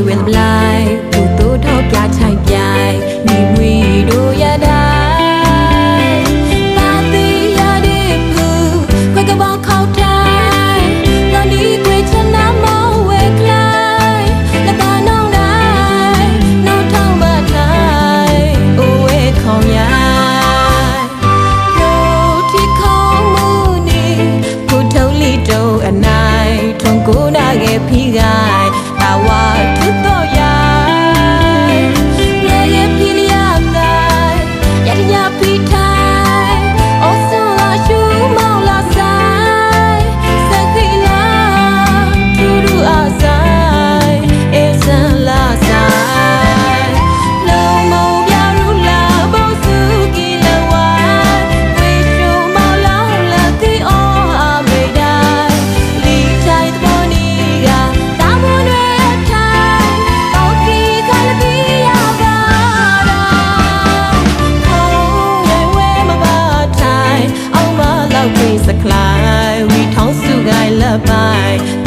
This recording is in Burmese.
with blind သူတို့ထောက်ပြချိုက်ပြိုင်ဒီမွေတို့ရတိုင်းပါတီရတဲ့ဘူးခွဲကပောင်းခေါက်တိုင်းလော်ဒီခွေချနာမောဝဲကလိုက်လက်ပါနောင်တိုင်းနောက်ထောင်မတိုင်းအိုဝဲခေါင်ရအနိုင်ထုံကိုနာရဲ့ဖီးကိုင်းတာဝါသူတော့ရလေရဲ့ဖီလျာနိုင်ရတညာဖီထိုင်အော်ဆိုလာရှူမောင်လာဆိုင်စခိလာသူရူအဆိုင်အစံလာဆိုင်လုံးမပြရူလာဘောစုကီလဝါဝေရှူမောင်လာလာတီအော်အမေဒါစကလိုက်ဝီထောင်းစုကိုင်လက်ပိုင်